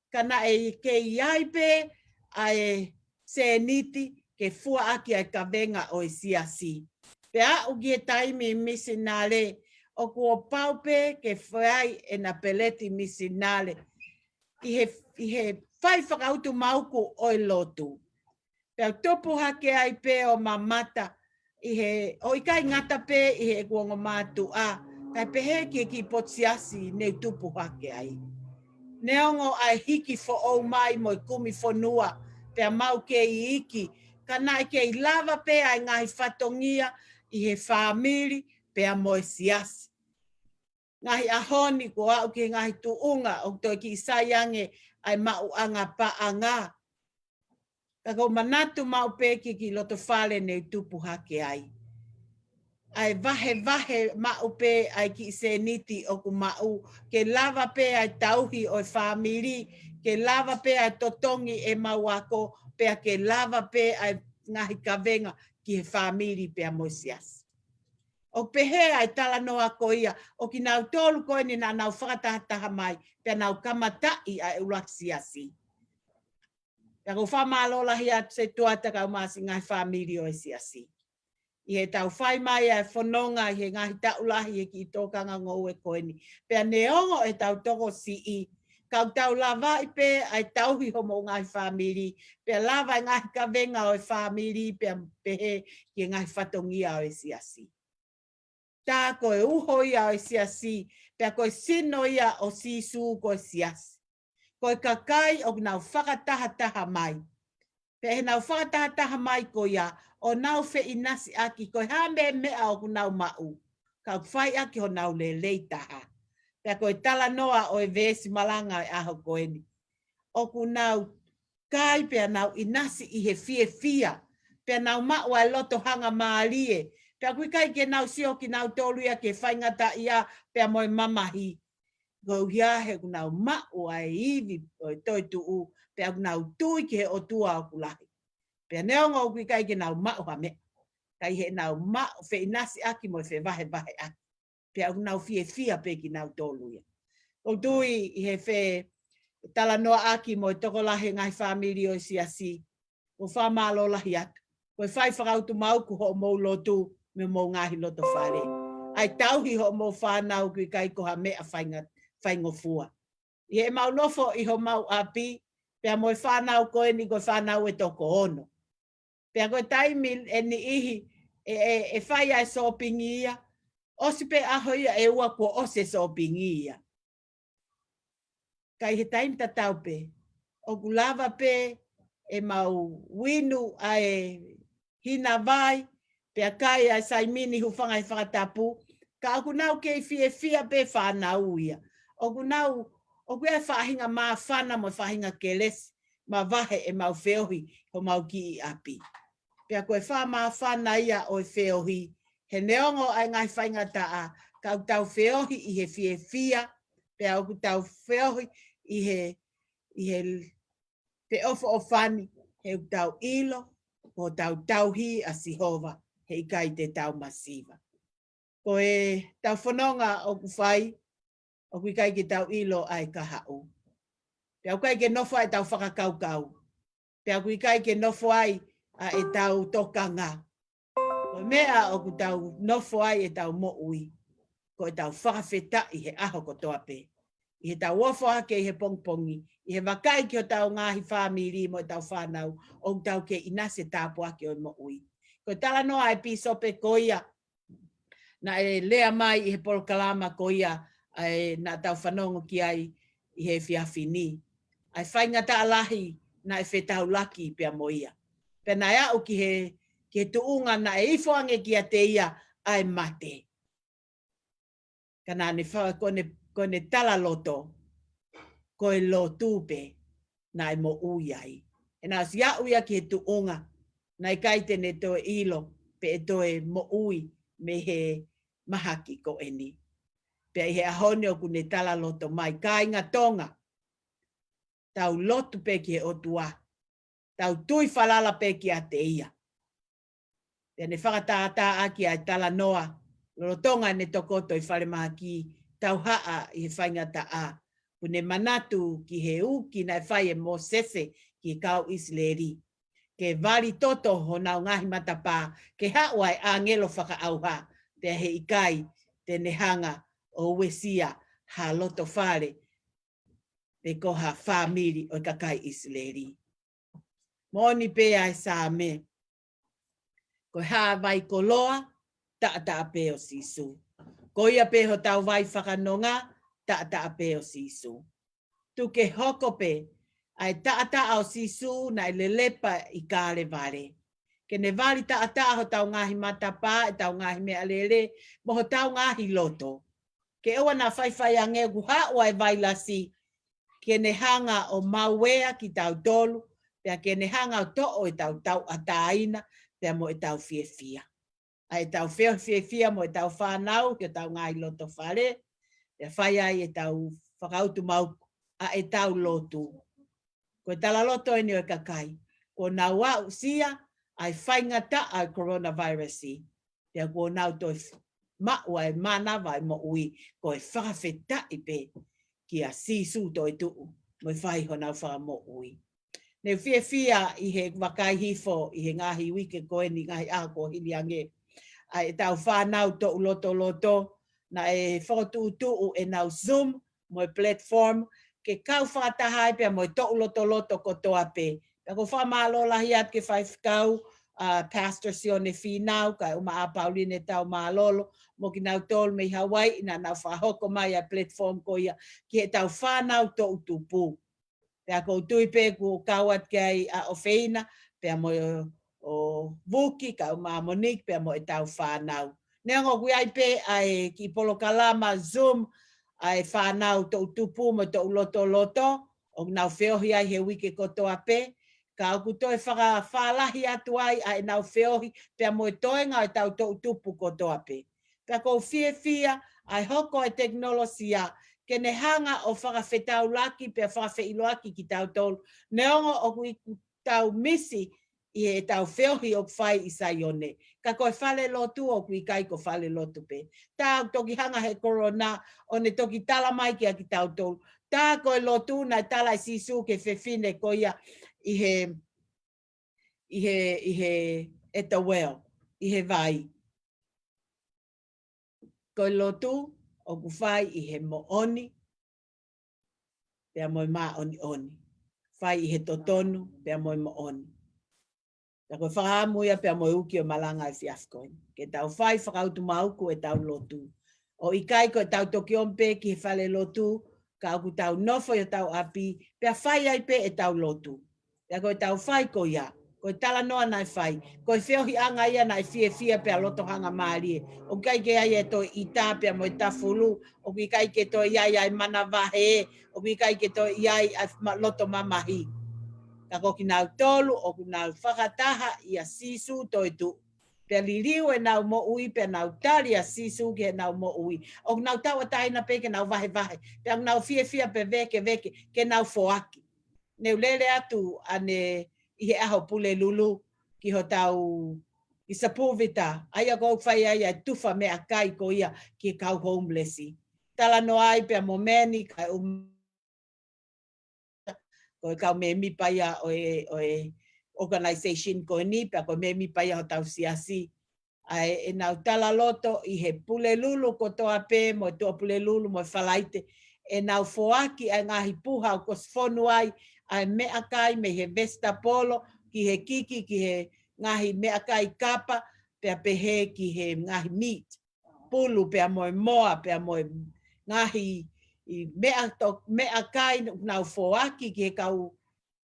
Kana e ke iai pe ai se niti ke fua aki ai kavenga o e siasi. Pea uki he taimi misinale o kuo paupe ke whai e na peleti misinale. I he whai whakautu mauku o i lotu. Pea topu hake ai pe o mamata, o i kai ngata pe i he kuongo mātua, kai pehe ki potsiasi ne tupu hake ai. Neongo ai hiki fo o mai mo i kumi fonua, pea mau ke i iki, kana i ke i lava pe ai ngahi whatongia i he whamiri pea mo i siasi. Ngahi ahoni ko au ki ngahi tuunga o toi ki saiange ai mau anga pa anga. Kako manatu mau peki ki loto whale nei tupu hake ai. Ai vahe mau pe ai ki se niti o ku mau. Ke lava pe ai tauhi o whamiri. Ke lava pe ai totongi e mau ako. Pea ke lava pe ai ngahi kavenga ki he whamiri pe a moisias. O pehe ai tala noa ko ia. O ki nau tolu koe ni na nau whakatahataha mai. Pea nau kamatai ai ulaksiasi. Ka ko whamalola hia se tuata ka umasi ngai whamiri o e siasi. I he tau whai mai ai whanonga i he ngahi taulahi e ki tōkanga ngou e koe ni. Pea neongo e tau toko si i. Kau tau lava i pe ai tauhi homo ngai whamiri. Pea lava i ngahi kavenga o e whamiri. Pea pehe ki ngai whatongia o e siasi. Tā koe uho ia o e siasi. Pea koe sino ia o sisu ko e siasi. Koe kakai o nau whakataha mai. Pe nau whakataha mai ko ia, o nau whe inasi aki, koe hame mea o nau mau. Kau whai aki o nau le leitaha. Pe koe tala noa o e vesi malanga e aho koe ni. O ku nau kai pe nau inasi i he fia. Pe nau mau ai loto hanga maalie. Pe kui kai ke nau sio ki nau tolu ia ke whaingata ia pe moe mamahi. Go hia he kunau ma'u ai iwi o toi tuu, pe au nau tui ki he o tua o kulahi. Pe neonga o kui kai ke nau ma'u ha me. Kai he nau ma'u fe inasi aki mo fe vahe aki. Pe au nau fia pe ki nau tolu ia. O tui i he fe tala noa aki mo toko lahi ngai whamiri o siasi. O whamalo lahi atu. Ko whai whakautu mauku ho mou lotu me mou ngahi loto whare. Ai tauhi ho mou whanau kui kai ko ha mea whaingata. Whaingofua. I he mau nofo i ho mau api, pea moe whanau koe ni koe whanau e toko ono. Pea koe taimi e ni ihi e whai ai sopingi ia, osi pe aho ia e ua ko ose sopingi ia. Kai he taimi tatau pe, o kulava pe e mau winu ai hina vai, pea kai ai saimini hu whangai whakatapu, ka aku nau kei fia pe whanau ia. O kunau, o kuia whahinga maa whana mo whahinga keles, ma vahe e mau whiohi ho mau ki I api. Pea koe wha maa whana ia o whiohi, he neongo ai ngai whainga taa, kau tau whiohi I he whia, pea oku tau whiohi I he te ofo o whani, he tau ilo, o tau tauhi a Sihova, he kai te tau masiva. Ko e tau whanonga o ku whai, o ku kai ke tau ilo ai ka hau. Pea kai ke nofo ai tau whakakaukau. Pea ku kai ke nofo ai a e tau tokanga. Ko mea o ku tau nofo ai e tau mo ui. Ko e tau whakawheta I he aho ko toa pe. I he tau wofo hake I he pongpongi. I he wakai ki o tau ngahi whamiri mo tau whanau. O tau ke inase tāpu ake o mo ui. Ko tala noa ai pisope ko ia. Na e lea mai I he polokalama ko ia. Na tau whanongo ki ai I he whiawhini. Ai whainga ta alahi na e whetau laki pia mo ia. Pena ea o ki he tuunga na e ifoange ki a te ia ai mate. Kana ne wha kone tala loto ko e lo tupe na e mo uiai. E nā si a uia ki he tuunga na e kaite ne to ilo pe e to e mo ui me he mahaki ko eni. Pe he ahone o kune tala loto mai kāinga tonga. Tau lotu pe ki he otua. Tau tui whalala pe ki a te ia. Te ne whakatātā aki ai tala noa. Lorotonga ne tokoto I whare maha ki tau haa I he whainga ta a. Pune manatu ki he uki na whai e mo sese ki kau Isleri. Ke vari toto ho nau ngahi matapā. Ke hawai a ngelo whaka auha. Te he ikai te nehanga o Wesia ha loto whare. Te koha whamiri o kakai Isleri. Moni pe ai sa me. Ko ha vai ko loa, ta pe o sisu. Ko ia pe ho tau vai whakanonga, ta pe o sisu. Tu ke hoko pe, ai ta o sisu na lelepa I kāre vare. Ke ne vali ta ho tau ngahi matapa, e tau ngahi mea lele, mo ho tau ngahi loto. Ke ewa na whai ange guha o ai vai lasi, ke ne hanga o mauea ki tau tolu, pea ke ne hanga o to o tau ataina, pea mo e tau fia. Ai tau fia mo e tau whanau, ke tau ngai loto whare, pea whai ai e tau whakautu mau a e tau lotu. Ko e tala loto e ni o kakai. Ko nau au sia, ai whaingata ai coronavirus. Pea ko nau toi maua e mana vai mo ui, ko e whakawheta I pe ki a sisu toi tuu, mo e whai ho nau wha mo ui. Ne fia I he wakai hifo I he ngahi wike koe ni ngahi aha ko hili ange. Ai tau whanau to loto na e whakatu tuu e nau Zoom mo e platform ke kau whakatahai pia mo e to loto ko toa pe. Pea ko whamalo lahi at ke whaifkau Pastor Sione Finau ka uma a Pauline tau malolo mo ki nau tol me Hawaii na nau whahoko mai a platform ko ia ki he tau whanau to utupu. Pea ko tui pe ku kawat kai a ofeina, pea mo o Vuki, ka uma Monique, pea mo e tau whanau. Neongo kui ai pe ai ki polokalama Zoom, ai whanau to utupu mo to loto, o nau whiohi ai he wike kotoa pe, ka oku toi whalahi atu ai ai nau whiohi, pea mo e toenga ai tau to utupu kotoa pe. Pea ko fia, ai hoko e teknolosia, ke ne hanga o whakawhetau laki pia whakawhei loaki ki tau tolu. Neongo o kui tau misi I he tau whiohi o whai I Saione. Ka koe whale lotu o kui kai ko whale lotu pe. Tā toki hanga he korona o ne toki tala mai ki a ki tau tolu. Tā koe lotu na tala I sisu ke whewhine ko ia I he eta weo, I he vai. Koe lotu o ku whai I he mooni, pea moi maa oni. Whai I he totonu, pea moi mooni. Pea koe whakamuia pea moi uki o malanga I fiafkoin. Ke tau whai whakautu mauku e tau lotu. O ikai ko e tau toki ompe ki he whale lotu, ka aku tau nofo I tau api, pea whai ai pe e tau lotu. Pea koe tau whai ko ia. Ko tala noa nai whai. Ko whiohi anga ia nai fia pea loto hanga maarie. O kai ke ai e to I tāpea mo I tafulu. O kai ke to iai ai mana vahe. O kai ke to iai ai loto mamahi. Ka ko ki nau tolu o ku nau whakataha i a sisu toi tu. Pea liriu e nau mo ui, pea nau tari a sisu ke nau mo ui. O nau tawa taina pe ke nau vahe vahe. Pea nau fia fia pe veke veke ke nau foaki. Neu lele atu ane i he aho pule lulu ki ho tau i sapuvita. Aia kou whai ai tufa me a kai ko ia ki kau homelessi. Tala no ai pea mo meni kai ko kau me mi paia o e organisation ko ni pe ko me mi paia o tau siasi ai e nau tala loto i he pule lulu ko toa pe mo to pule lulu mo falaite e nau foaki ai ngahi puha o ko sfonu ai ai me akai me he vesta polo ki he kiki ki he ngahi me akai kapa pe pe he ki he ngahi meat pulu pe mo moa pe mo ngahi i mea kai nau foaki ki kau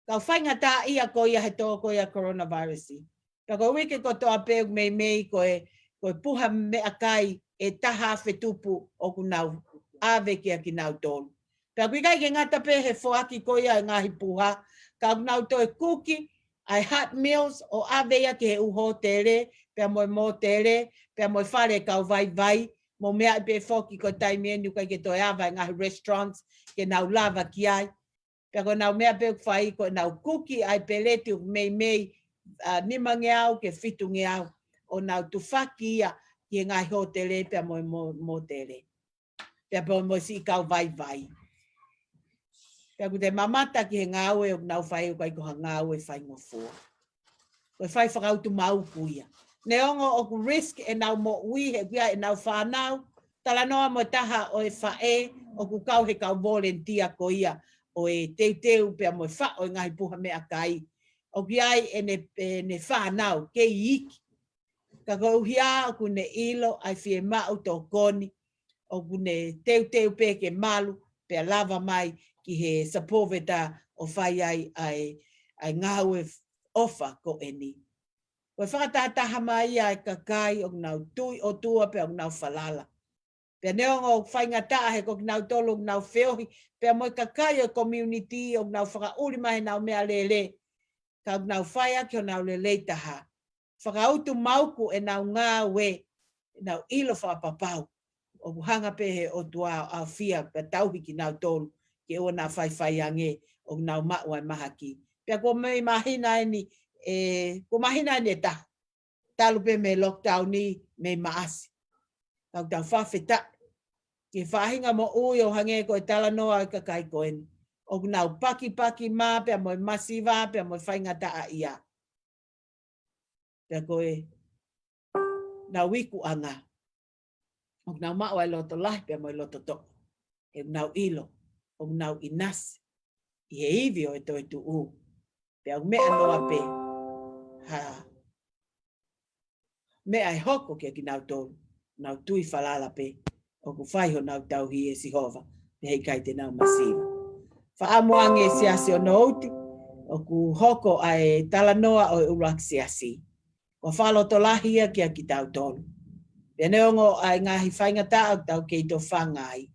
whainga tā ia ko ia he tō ko ia coronavirus. Ka ko wiki ko tō apeu mei ko e puha mea kai e taha whetupu o ku nau ave kia ki nau tōnu. Ka kui kai ke ngata pe he foaki ko ia ngahi puha, ka nau tō e kuki, ai hot meals o ave ia ki he uho tere, pea mo tere, pea mo whare kau vai, mo mea pe foki ko taimi enu kai ke toi awa ngahi restaurants ke nau lava ki ai. Pea ko nau mea pe whai ko nau kuki ai peleti o mei nima ngeau ke fitu ngeau o nau tufaki ia ki ngahi ho tere pea mo tere. Pea po mo si kau vai. Pea ko te mamata ki he ngāwe o nau whai o kai ko ha ngāwe whai ngofua. Ko whai whakautu mau kuia. Ne ongo o ku risk e nau mo ui he kuia e nau whanau, tala noa mo taha o e whae o ku kau he kau volunteer ko ia o e teu pea mo wha o ngahi puha mea kai. O ki ai e ne whanau ke iki. Ka ko uhia o ku ne ilo ai fie mau tō koni o ku ne teu pe ke malu pea lava mai ki he sapoveta o whai ai ngāwe ofa ko eni. Ko whakatataha mai ai kakai o nau tui o tua pe o nau whalala. Pea neongo whainga taa he ko nau tolo o nau whiohi, pea mo kakai o community o nau whakauri mai nau mea lele. Ka nau whaia ki o nau lele taha. Whakautu mauku e nau ngā we, nau ilo whapapau. O hanga pe he o tua a fia pe tauhi ki nau tolo, ki o nau whai ange o nau maua mahaki. Pea ko mei mahina ni ko mahina ni ta talu pe me lockdown ni me maasi kau tau whawheta ki whahinga mo ui o hange ko e tala noa ka kai koen o nau paki mā pea mo masiva pea mo whainga ta a ia pea koe nau wiku anga o nau maua e loto lahi pea mo loto to e nau ilo o nau inas i he iwi o e toi tu u pea mea noa pe me ai hoko ki nau tōru, nau tui whalala pe, o ku whaiho nau tauhi e sihova, me hei kai te nau masiva. Whaamoange siasi o nouti, o ku hoko ai talanoa o urak siasi. Ko whaloto lahia kia ki tau tōru. Pea neongo ai ngahi whainga tau tau kei to whangai.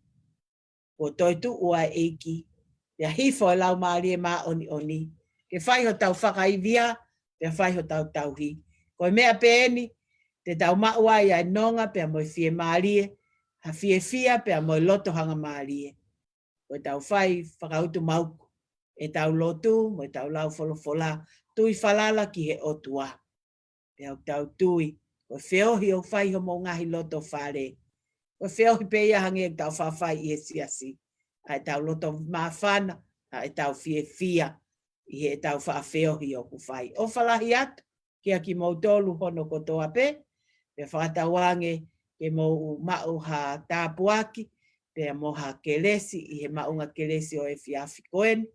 Ko toitu ua eiki, pea hifo e lau maari e maa oni. Ke whaiho tau whakaivia, pea whaiho tau tauhi. Ko mea peeni, te tau maua ia nonga pea mo fie maarie, ha fia pea mo loto hanga maarie. Ko tau whai whakautu mauku, e tau lotu, mo tau lau wholofola, tui whalala ki he otua. Pea tau tui, ko whiohi o whai ho mo ngahi loto whare. Ko whiohi pe ia hangi e tau whawhai i he siasi. Ai tau loto mawhana, ai tau fia, i he tau whawhiohi o ku whai. O whalahi atu, kia ki mautolu hono kotoa pe, pe whakatawange ke mo mau ha tāpuaki, pe mo ha kelesi, i he maunga kelesi o e whiawhi koen,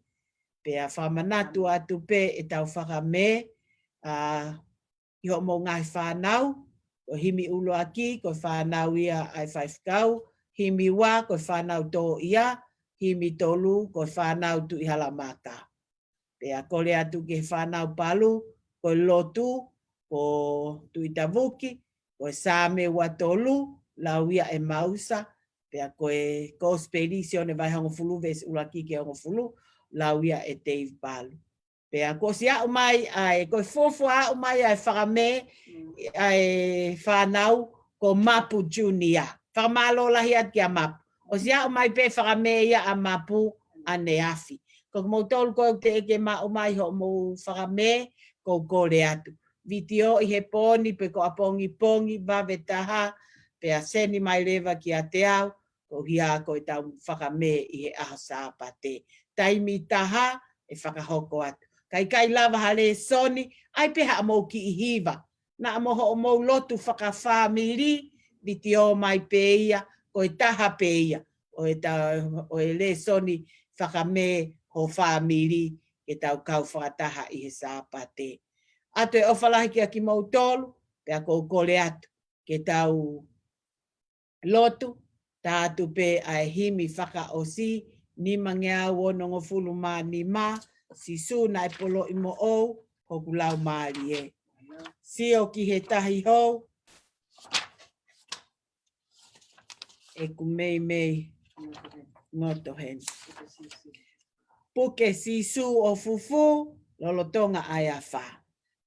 pe a whamanatu atu pe e tau whakame, i ho mo ngai whanau, ko himi ulo aki, ko whanau ia ai whaifkau, himi wā, ko whanau tō ia, himi tolu, ko whanau tu i halamaka. Pe a kore atu ke whanau palu, ko lotu, ko tuitavuki, ko same watolu, lauia e mausa, pea koe kospedisio ne vai hongo fulu ves uraki ke hongo fulu, lauia e Dave Palu. Pea ko sia o mai ai ko fofua o mai ai whakame ai whanau ko Mapu Junior. Whakamalo lahi at kia Mapu. O sia o mai pe whakame ia a Mapu a Neafi. Ko mo tolu ko te eke ma o mai ho mo whakame ko kore atu. Vitio i he poni pe ko apongi pongi bawe taha pe a seni mai lewa ki a te au ko hia ko i tau whakame i he aha sāpate. Taimi taha e whakahoko atu. Kai lava hale soni, ai peha mo ki i hiva. Na mo ho mo lotu whakawhamiri, viti o mai peia, ko e taha peia. O e le soni whakame ho whamiri, e tau kau whakataha i he sāpate. Ato e ofalahi ki a ki mau tolu, pea ko kore atu, ke tau lotu, tātu pe ai himi whaka o si, ni mangea wonongo fulu mā ni mā, si su na e polo i mo ou, hoku lau maari e. Si o ki he tahi hou, e ku mei ngoto hen. Puke si su o fufu, lolotonga ai a wha.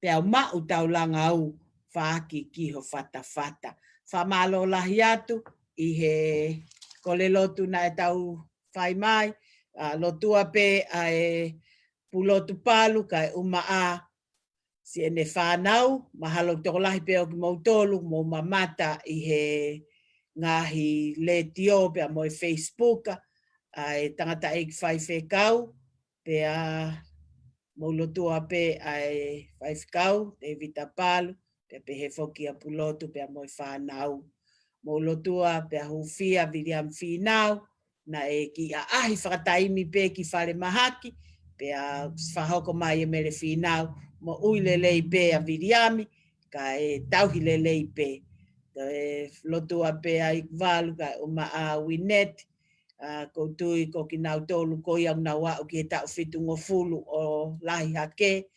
Pea mau tau langa au, whaaki ki ho fata. Wha malo lahi atu, i he kole lotu na e tau whai mai, lotua pe ai pulotu palu kai umaa si ene whanau, mahalo toko lahi pe o ki mautolu, mo mamata i he ngahi le tio pe a mo i Facebook, ai tangata e ki whai whekau, pe a maulotua pe ai whai whekau, te vita palu, pe he whoki a pulotu pe a mo i whanau. Maulotua pe a hufia William Finau, na e ki a ahi whakataimi pe ki whare mahaki, pe a whahoko mai e mere Finau, mo ui lelei pe a Viriami, ka e tauhi lelei pe. E lotua pe a ikvalu, ka uma a Winnet, koutui ko ki nau tolu ko iau nau au ki he tau fitu ngofulu o lahi hake,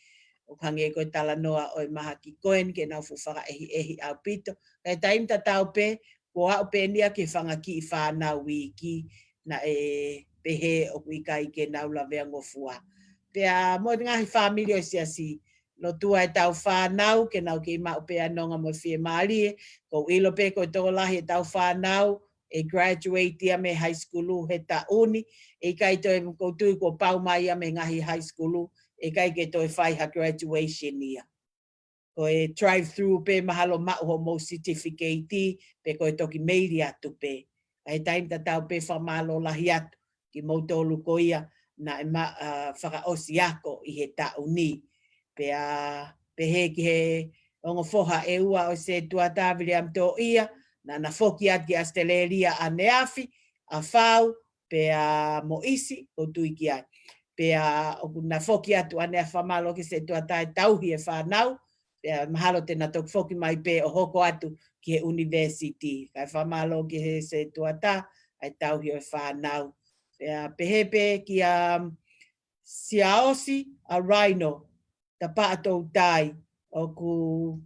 o kange koe tala noa o i maha ki koen, ke nau fuwhaka ehi au pito. Kai taim ta tau pe, ko au pe nia ke whanga ki i whanau wiki, na e pehe o kuika i ke nau la vea ngofua. Pea mo ngahi whamiri o sia si, no tua e tau whanau, ke nau ki mau pe anonga mo fie maari, ko ilo pe ko toko lahi e tau whanau, e graduate ia me high school he ta uni, e kai to e koutu ko pau mai ia me ngahi high school, e kai ke to e whai ha graduation ia. Ko e drive through pe mahalo mau ho mo certificate, pe ko e toki meiri atu pe. Ai time ta tau pe whamalo lahi atu, ki mautolu ko ia, na e whaka osi ako i he ta uni. Pe he ki he ongo foha e ua o se tuatawiri am to ia, na foki ati Australia a Neafi, a whau, pe mo isi, o tui ki ai. Pe na foki atu a Nea whamalo ki se tuatai tauhi e whanau, pe mahalo te na tok foki mai pe o hoko atu ki he university. Kai whamalo ki he se tuata, ai tauhi e whanau. Pe he pe ki Siaosi a Rhino, ta paatou tai, o ku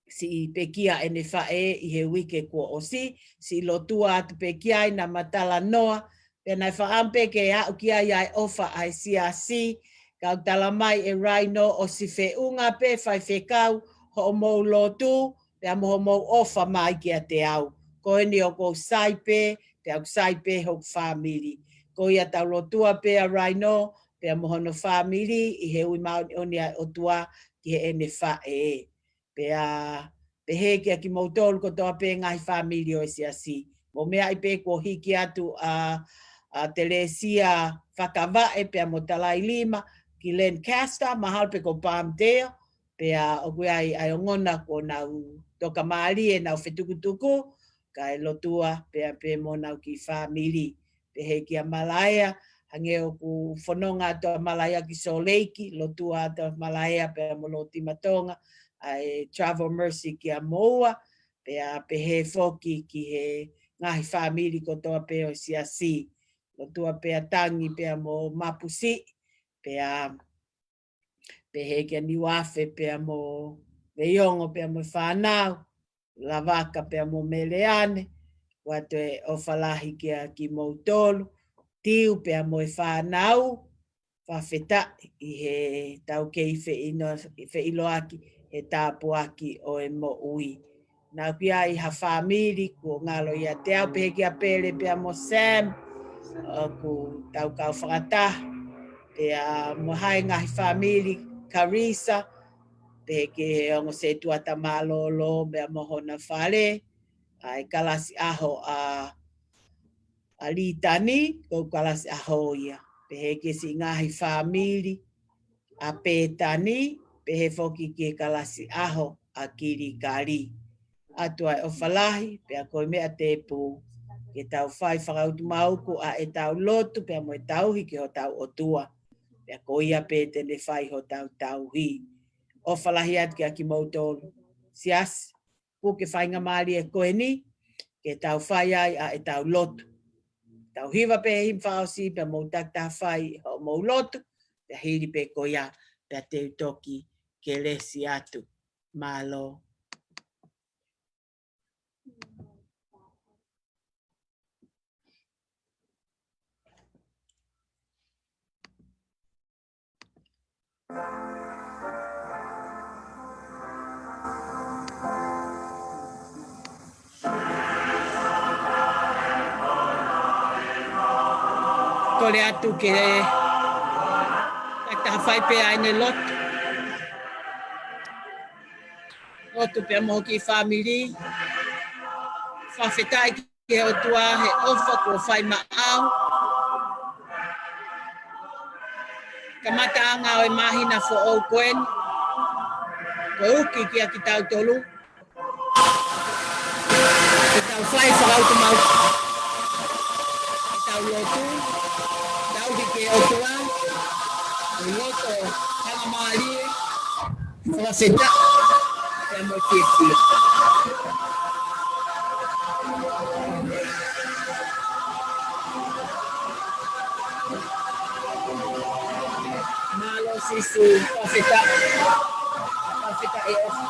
si pekia ene whae i he wike kua o si lotua atu pekia na matala noa, pena whaampe ke au kia iai ofa ai si, kau tala mai e Rhino o si whiunga pe whai whekau, ho mou lotu, pea moho mou ofa mai kia te au. Ko eni o kou saipe, te au saipe ho whamiri. Ko ia tau lotua pe a Rhino, pea moho no whamiri, i he ui mauni oni o tua ki he ene whae. Pe he kia ki mautolu ko toa pe ngai whamiri o esi asi. Mo mea i pe ko hiki atu a Telesia whakawae pe a mo talai lima ki Lancaster, mahal pe ko Palmdale, pe o kui ai ongona ko nau toka maari e nau whetukutuku, ka e lotua pe mo nau ki whamiri. Pe he kia Malaya, hange o ku whanonga toa Malaya ki Soleiki, lotua toa Malaya pe mo lo Timatonga, ai Travel Mercy ki a moa, pe he foki ki he ngahi whamiri ko toa pe o siasi. Lotua pe a tangi pe a mo Mapusi, pe he ki a Niwafe pe a mo Veiongo pe a mo whanau, Lavaka pe a mo Meleane, wato e o whalahi ki a ki Mautolu, tiu pe a mo e whanau, whawheta I he tau kei wheilo aki he tāpu aki o e mo ui. Nā pia I ha whamiri ko ngalo ia te au pehe ki a pere pia mo Sam ku tau kau whakata pia mo hai ngahi whamiri Carissa pehe ki he ongo se tuata malolo mea mohona whare ai kalasi aho a litani ko kalasi aho ia. Pehe ke si ngahi whamiri a pētani, pehe foki ke kalasi aho a kiri kari. Atua o whalahi, pea koe mea te pū, ke tau whai whakautu mauku a e tau lotu, pea mo e tauhi ke ho tau o tua. Pea koe ia pētene whai ho tau tauhi. O whalahi atu ke aki mautolu. Sias, pu ke whainga maari e koe ni, ke tau whai ai a e tau lotu. Tau hiwa pe him whaosi, pe mou takta whai o mou lotu, pe hiri pe koia, pe te utoki ke lesi atu. Malo. Tole atu ke takta whai pe aine lotu. Lotu pe mo ki family. Whawhetai ke o tua he ofa ko whai maau. Kamata anga o e mahina fo o koen. Ko uki ki a ki tau tolu. Ke tau whai whakautu mau. Ke tau lotu. Tau ki ke o tua. Ke loto hanga maari. Whawheta. Ke mo kiki. Malo sisu whawheta. Whawheta e ofa.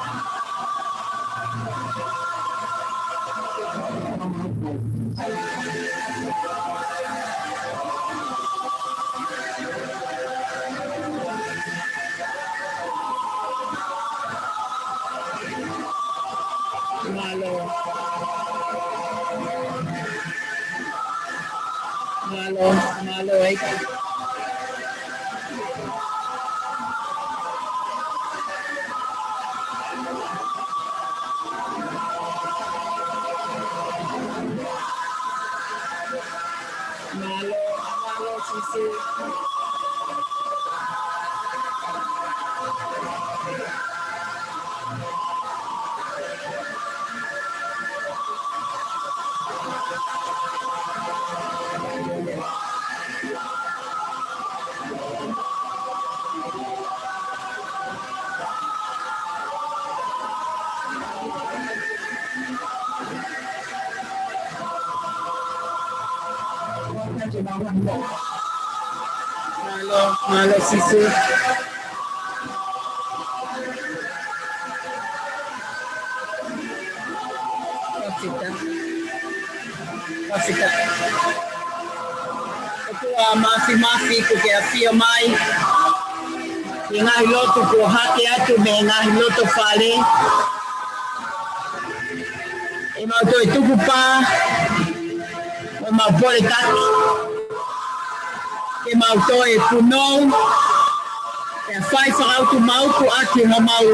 Malo ay ka. Malo sisi. Malo sisi. Whawheta. Tua mafi ko ke a whia mai. I ngahi lotu ko hake atu me ngahi lotu whare. E mau toi tuku pā. O mau pore taki. Ke mau toi punou. E whai whakautu mau ku aki ho mau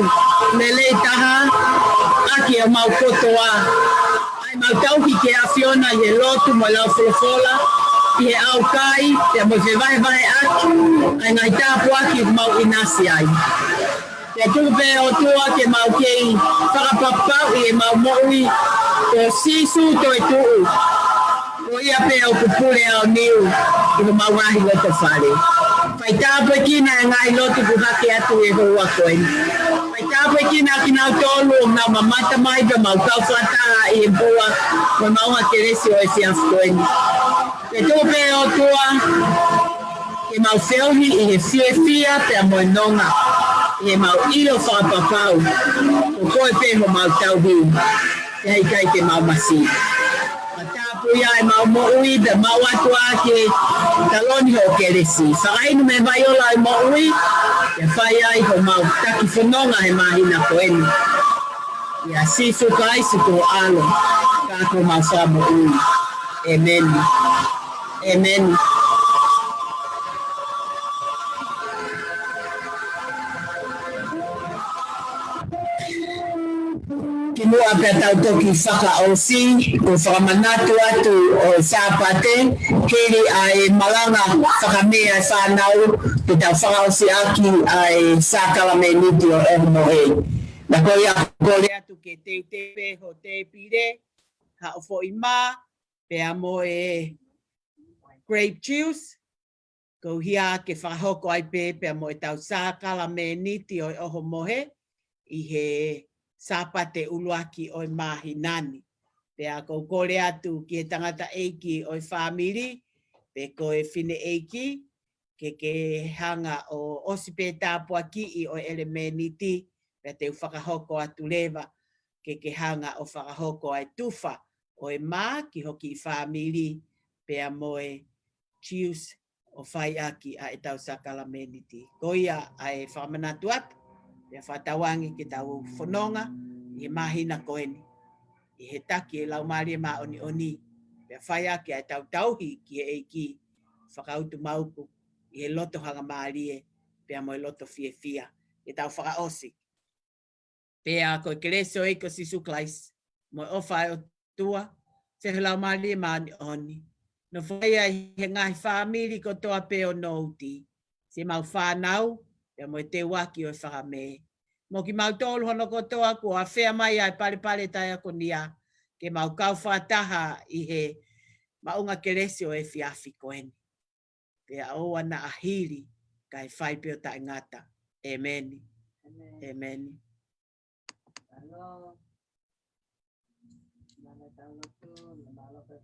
lelei taha. Aki ho mau kotoa. Ai mau tauki ke a Fiona i he lotu mo lau wholofola. I he au kai, te mo se vahe aki. Ai ngai tāpu aki mau inasi ai. Te tuku pe o tua ke mau kei whakapapau I he mau moui. Ko sisu to e tuu. Ko ia pe o kupule au niu. I ho mau ngahi loto whare. Pai tāpu e kina e ngai lotu ku hake atu e hoa koen. Pai tāpu e kina ki nau tolu o ngau mamata mai pe mau kau whatara I he bua. Mo mau ha teresi o e fiaf koen. Te tupe o tua. Ke mau whiohi I he whia pe a moe nonga. I he mau ilo whakapapau. Ko koe pe ho mau tauhi. Te hei kai te mau masi. Ma tāpu kuya e mau mo ui be mau atu ake taloni ho kelesi. Whakai no me vai ola e mau ui e whai ai ho mau taki whanonga he mahina koeni. Ia sifu kai si ko alo kako mau sa mo ui. Amen. Amen. Kinua pe tau toki whaka osi, o whakamanatu atu o sāpate, kiri ai malanga whakamea whanau, pe tau whaka osi aki ai sākalame niti o ehono e. Na koi a kore atu ke te tepe ho te pire, ha o fo i mā, pe a mo e grape juice, ko hia ke whakahoko ai pe a mo e tau sākalame niti o oho mohe, i he sāpate uluaki o mahi nani. Pea ko kore atu ki e tangata eiki o whamiri, pe ko e whine eiki, ke hanga o osipe tāpua ki i o elemeniti, pe te whakahoko atu lewa, ke hanga o whakahoko ai tufa o e mā ki hoki i whamiri, pea moe chius o whai aki a e tau sakalameniti. Ko ia ai whamanatu atu, pea whatawangi ki tau whanonga, i he mahina koeni. I he taki e lau maari e maa oni oni. Pea whai aki ai tau tauhi ki e eiki. Whakautu mauku i he loto hanga maari e. Pea mo e loto fie fia. I tau whakaosi. Pea ko e kereso eiko sisu klais. Mo e ofa o tua. Se he lau maari e maa oni oni. No whai ai he ngahi whamiri ko toa pe o nouti. Se mau whanau. Pea mo e te waki o e whakamee. Mo ki mau tolu hono kotoa ko a whea mai ai pare tai ako nia ke mau kau whataha i he maunga keresi o e whiawhi koeni. Pea o ana ahiri kai whai peo ta ngata. Amen. Amen. Hello. Mana tahu tu, mana tahu